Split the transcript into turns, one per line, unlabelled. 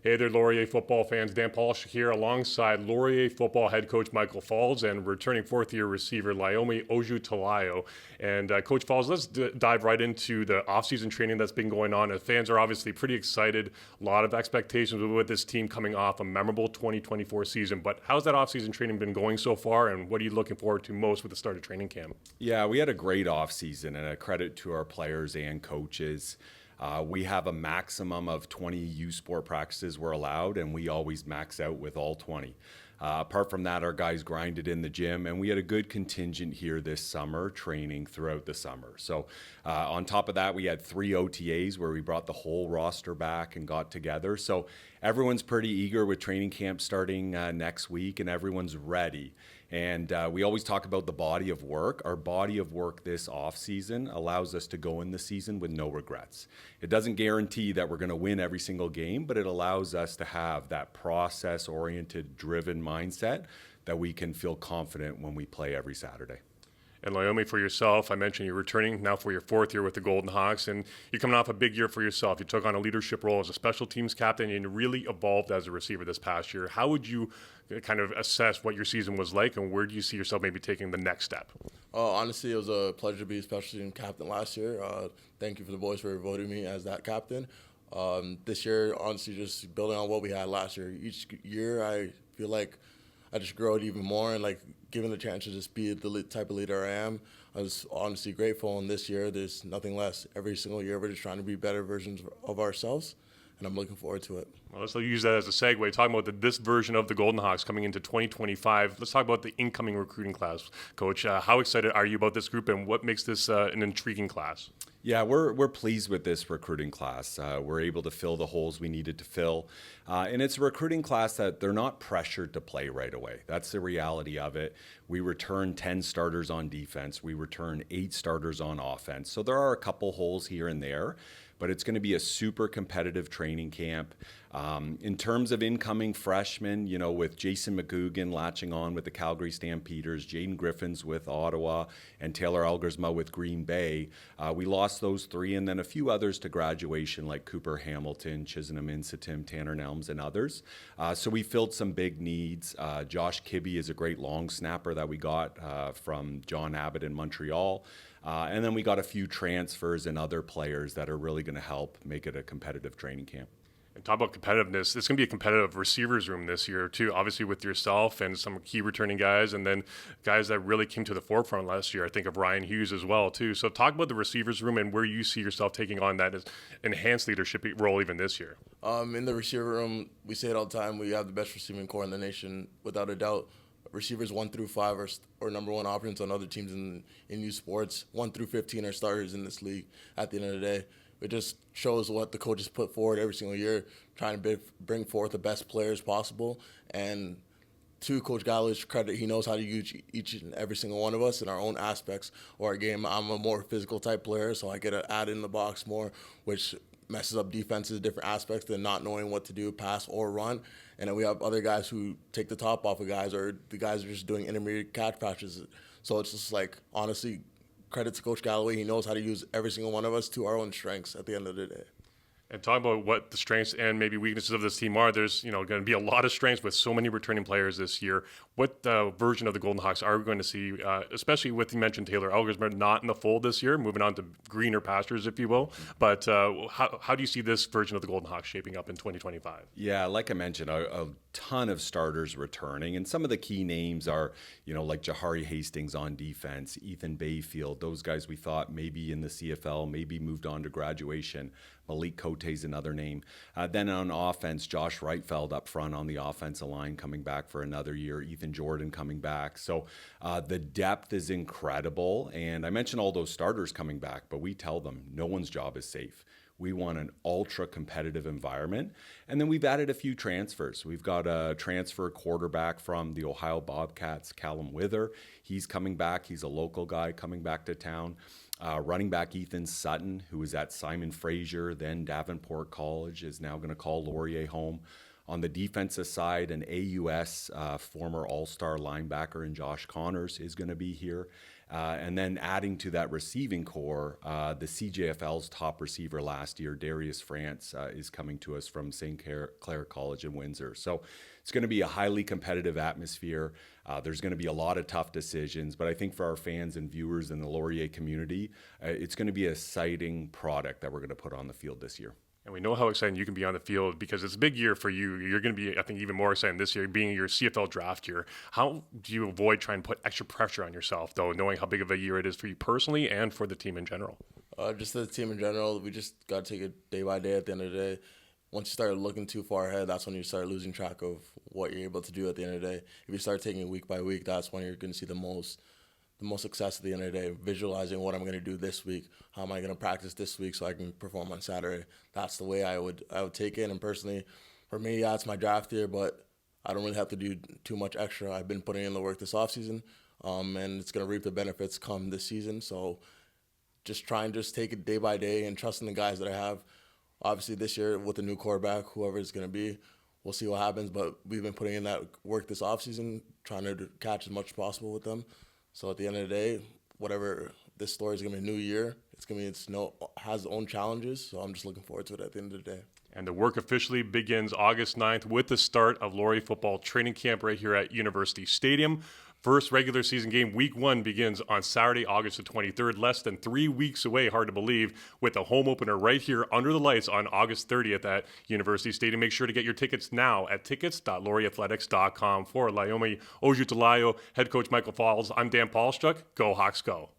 Hey there, Laurier football fans. Dan Polish here alongside Laurier football head coach Michael Faulds and returning fourth-year receiver Layomi Ojutalayo. And Coach Faulds, let's dive right into the offseason training that's been going on. The fans are obviously pretty excited. A lot of expectations with this team coming off a memorable 2024 season. But how's that offseason training been going so far, and what are you looking forward to most with the start of training camp?
Yeah, we had a great offseason, and a credit to our players and coaches. We have a maximum of 20 U Sport practices we're allowed, and we always max out with all 20. Apart from that, our guys grinded in the gym, and we had a good contingent here this summer training throughout the summer. So on top of that, we had 3 OTAs where we brought the whole roster back and got together. So everyone's pretty eager with training camp starting next week, and everyone's ready. And we always talk about the body of work. Our body of work this off-season allows us to go in the season with no regrets. It doesn't guarantee that we're going to win every single game, but it allows us to have that process-oriented, driven mindset that we can feel confident when we play every Saturday.
And Layomi, for yourself, I mentioned you're returning now for your 4th year with the Golden Hawks, and you're coming off a big year for yourself. You took on a leadership role as a special teams captain, and you really evolved as a receiver this past year. How would you kind of assess what your season was like, and where do you see yourself maybe taking the next step?
Honestly, it was a pleasure to be a special team captain last year. Thank you for the boys for voting me as that captain. This year, honestly, just building on what we had last year. Each year, I feel like I just grow it even more, and like given the chance to just be the type of leader I am, I was honestly grateful. And this year, there's nothing less. Every single year, we're just trying to be better versions of ourselves, and I'm looking forward to it.
Well, let's use that as a segue. Talking about this version of the Golden Hawks coming into 2025, let's talk about the incoming recruiting class, Coach. How excited are you about this group, and what makes this an intriguing class?
Yeah, we're pleased with this recruiting class. We're able to fill the holes we needed to fill. And it's a recruiting class that they're not pressured to play right away. That's the reality of it. We return 10 starters on defense. We return 8 starters on offense. So there are a couple holes here and there, but it's going to be a super competitive training camp. In terms of incoming freshmen, you know, with Jason McGugan latching on with the Calgary Stampeders, Jaden Griffins with Ottawa, and Taylor Elgersma with Green Bay, we lost those 3, and then a few others to graduation like Cooper Hamilton, Chisenham Insitim, Tanner Nelms, and others. So we filled some big needs. Josh Kibbe is a great long snapper that we got from John Abbott in Montreal. And then we got a few transfers and other players that are really going to help make it a competitive training camp.
And talk about competitiveness. It's going to be a competitive receivers room this year, too, obviously with yourself and some key returning guys, and then guys that really came to the forefront last year. I think of Ryan Hughes as well, too. So talk about the receivers room and where you see yourself taking on that enhanced leadership role even this year.
In the receiver room, we say it all the time, we have the best receiving core in the nation, without a doubt. Receivers 1 through 5 are number 1 options on other teams in youth sports. 1 through 15 are starters in this league at the end of the day. It just shows what the coaches put forward every single year, trying to bring forth the best players possible. And to Coach Galloway's credit, he knows how to use each and every single one of us in our own aspects of our game. I'm a more physical type player, so I get to add in the box more, which messes up defenses, different aspects than not knowing what to do, pass or run. And then we have other guys who take the top off of guys, or the guys are just doing intermediate catch practices. So it's just like, honestly, credit to Coach Galloway. He knows how to use every single one of us to our own strengths at the end of the day.
And talk about what the strengths and maybe weaknesses of this team are. There's going to be a lot of strengths with so many returning players this year. What version of the Golden Hawks are we going to see, especially with, you mentioned Taylor Elgersma not in the fold this year, moving on to greener pastures, if you will. But how do you see this version of the Golden Hawks shaping up in 2025?
Yeah, like I mentioned, a ton of starters returning, and some of the key names are, like Jahari Hastings on defense, Ethan Bayfield, those guys we thought maybe in the CFL, maybe moved on to graduation. Malik Cote's another name. Then on offense, Josh Reitfeld up front on the offensive line coming back for another year. Ethan Jordan coming back. So the depth is incredible. And I mentioned all those starters coming back, but we tell them no one's job is safe. We want an ultra-competitive environment. And then we've added a few transfers. We've got a transfer quarterback from the Ohio Bobcats, Callum Wither. He's coming back. He's a local guy coming back to town. Running back Ethan Sutton, who was at Simon Fraser, then Davenport College, is now going to call Laurier home. On the defensive side, an AUS former all-star linebacker in Josh Connors is going to be here. And then adding to that receiving core, the CJFL's top receiver last year, Darius France, is coming to us from St. Clair College in Windsor. So it's going to be a highly competitive atmosphere. There's going to be a lot of tough decisions, but I think for our fans and viewers in the Laurier community, it's going to be an exciting product that we're going to put on the field this year.
And we know how exciting you can be on the field because it's a big year for you. You're going to be, I think, even more exciting this year, being your CFL draft year. How do you avoid trying to put extra pressure on yourself, though, knowing how big of a year it is for you personally and for the team in general?
Just the team in general, we just got to take it day by day at the end of the day. Once you start looking too far ahead, that's when you start losing track of what you're able to do at the end of the day. If you start taking it week by week, that's when you're going to see the most success at the end of the day, visualizing what I'm going to do this week, how am I going to practice this week so I can perform on Saturday. That's the way I would take it. And personally, for me, yeah, it's my draft year, but I don't really have to do too much extra. I've been putting in the work this offseason, and it's going to reap the benefits come this season. So just try and just take it day by day and trusting the guys that I have. Obviously, this year with the new quarterback, whoever it's going to be, we'll see what happens. But we've been putting in that work this offseason, trying to catch as much as possible with them. So at the end of the day, whatever this story is going to be a new year. Has its own challenges. So I'm just looking forward to it at the end of the day.
And the work officially begins August 9th with the start of Laurier football training camp right here at University Stadium. First regular season game, week 1, begins on Saturday, August the 23rd, less than 3 weeks away, hard to believe, with a home opener right here under the lights on August 30th at University Stadium. Make sure to get your tickets now at tickets.laurierathletics.com. For Layomi Ojutalayo, head coach Michael Faulds, I'm Dan Paulstruck. Go Hawks, go.